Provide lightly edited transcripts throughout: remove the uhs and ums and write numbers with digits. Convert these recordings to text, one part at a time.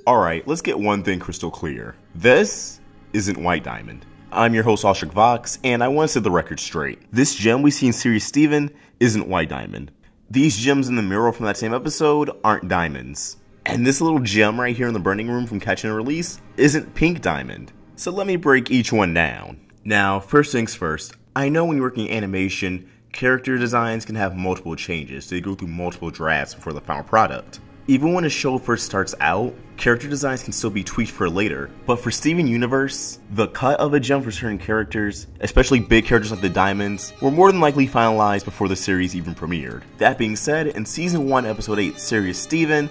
Alright, let's get one thing crystal clear. This isn't White Diamond. I'm your host Oshrik Vox, and I want to set the record straight. This gem we see in Sirius Steven isn't White Diamond. These gems in the mural from that same episode aren't diamonds. And this little gem right here in the burning room from Catch and Release isn't Pink Diamond. So let me break each one down. Now, first things first, I know when you're working in animation, character designs can have multiple changes, so they go through multiple drafts before the final product. Even when a show first starts out, character designs can still be tweaked for later. But for Steven Universe, the cut of a gem for certain characters, especially big characters like the diamonds, were more than likely finalized before the series even premiered. That being said, in Season 1, Episode 8, Sirius Steven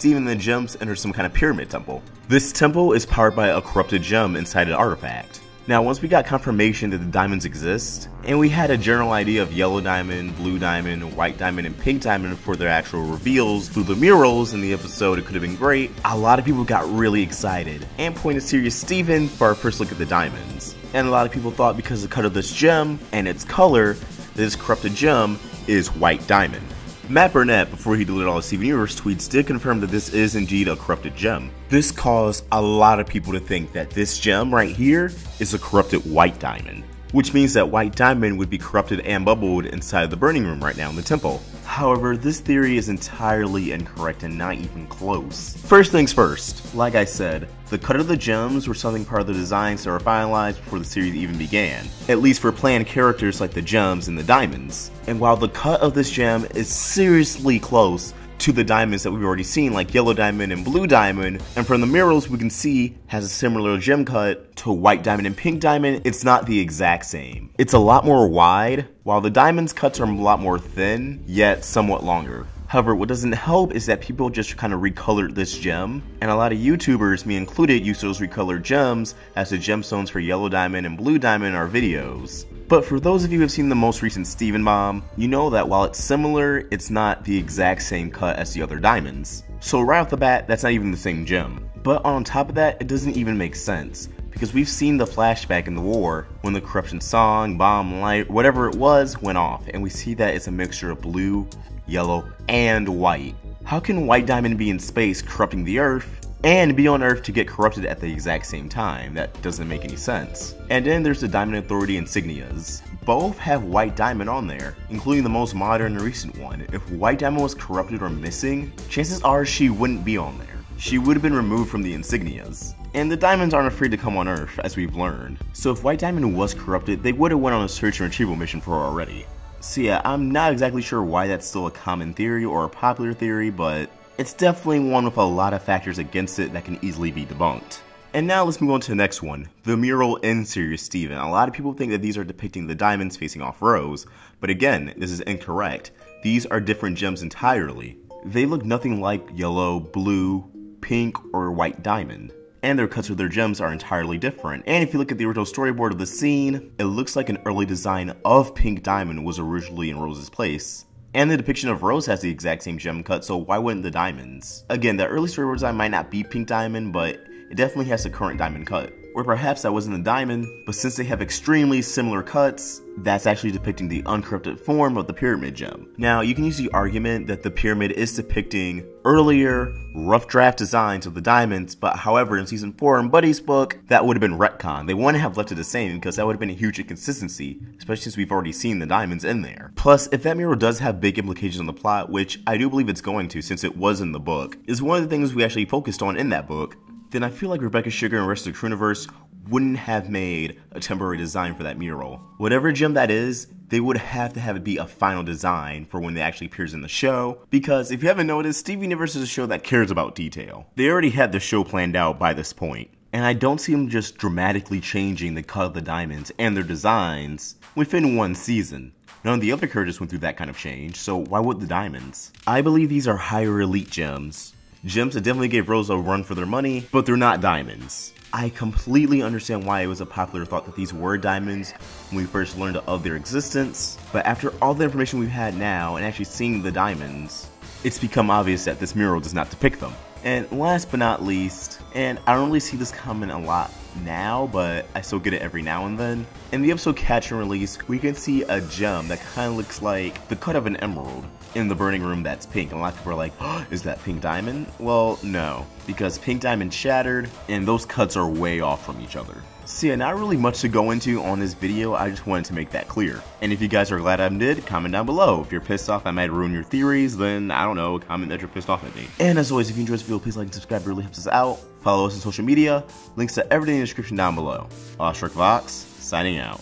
and the gems enter some kind of pyramid temple. This temple is powered by a corrupted gem inside an artifact. Now, once we got confirmation that the diamonds exist, and we had a general idea of yellow diamond, blue diamond, white diamond, and pink diamond for their actual reveals through the murals in the episode, it could have been great, a lot of people got really excited and pointed Sirius Steven for our first look at the diamonds. And a lot of people thought because of the cut of this gem and its color, this corrupted gem is white diamond. Matt Burnett, before he deleted all his Steven Universe tweets, did confirm that this is indeed a corrupted gem. This caused a lot of people to think that this gem right here is a corrupted white diamond, which means that white diamond would be corrupted and bubbled inside the burning room right now in the temple. However, this theory is entirely incorrect and not even close. First things first, like I said, the cut of the gems were something part of the designs that were finalized before the series even began, at least for planned characters like the gems and the diamonds. And while the cut of this gem is seriously close to the diamonds that we've already seen, like yellow diamond and blue diamond, and from the murals we can see has a similar gem cut to white diamond and pink diamond, it's not the exact same. It's a lot more wide, while the diamonds cuts are a lot more thin, yet somewhat longer. However, what doesn't help is that people just kind of recolored this gem, and a lot of YouTubers, me included, use those recolored gems as the gemstones for yellow diamond and blue diamond in our videos. But for those of you who have seen the most recent Steven Bomb, you know that while it's similar, it's not the exact same cut as the other diamonds. So right off the bat, that's not even the same gem. But on top of that, it doesn't even make sense, because we've seen the flashback in the war when the corruption song, bomb, light, whatever it was, went off, and we see that it's a mixture of blue, yellow, and white. How can white diamond be in space corrupting the Earth, and be on Earth to get corrupted at the exact same time? That doesn't make any sense. And then there's the Diamond Authority insignias. Both have white diamond on there, including the most modern and recent one. If white diamond was corrupted or missing, chances are she wouldn't be on there. She would have been removed from the insignias. And the diamonds aren't afraid to come on Earth, as we've learned. So if white diamond was corrupted, they would have went on a search and retrieval mission for her already. So yeah, I'm not exactly sure why that's still a common theory or a popular theory, but it's definitely one with a lot of factors against it that can easily be debunked. And now let's move on to the next one, the mural in Sirius Steven. A lot of people think that these are depicting the diamonds facing off Rose, but again, this is incorrect. These are different gems entirely. They look nothing like yellow, blue, pink, or white diamond. And their cuts of their gems are entirely different. And if you look at the original storyboard of the scene, it looks like an early design of Pink Diamond was originally in Rose's place. And the depiction of Rose has the exact same gem cut, so why wouldn't the diamonds? Again, the early storyboard design might not be Pink Diamond, but it definitely has the current diamond cut. Or perhaps that wasn't the diamond, but since they have extremely similar cuts, that's actually depicting the uncorrupted form of the pyramid gem. Now, you can use the argument that the pyramid is depicting earlier, rough draft designs of the diamonds, but however, in Season 4 in Buddy's book, that would have been retcon. They wouldn't have left it the same because that would have been a huge inconsistency, especially since we've already seen the diamonds in there. Plus, if that mural does have big implications on the plot, which I do believe it's going to since it was in the book, is one of the things we actually focused on in that book, then I feel like Rebecca Sugar and the rest of the Crewniverse wouldn't have made a temporary design for that mural. Whatever gem that is, they would have to have it be a final design for when it actually appears in the show, because if you haven't noticed, Steven Universe is a show that cares about detail. They already had the show planned out by this point, and I don't see them just dramatically changing the cut of the diamonds and their designs within one season. None of the other characters went through that kind of change, so why would the diamonds? I believe these are higher elite gems. Gems that definitely gave Rose a run for their money, but they're not diamonds. I completely understand why it was a popular thought that these were diamonds when we first learned of their existence, but after all the information we've had now and actually seeing the diamonds, it's become obvious that this mural does not depict them. And last but not least, and I don't really see this coming a lot now, but I still get it every now and then. In the episode Catch and Release, we can see a gem that kind of looks like the cut of an emerald. in the burning room that's pink. And a lot of people are like, oh, is that pink diamond? Well, no, because pink diamond shattered and those cuts are way off from each other. So yeah, not really much to go into on this video, I just wanted to make that clear. And if you guys are glad I did, comment down below. If you're pissed off I might ruin your theories, then I don't know, comment that you're pissed off at me. And as always, if you enjoyed this video, please like and subscribe, it really helps us out. Follow us on social media, links to everything in the description down below. Oshrik Vox, signing out.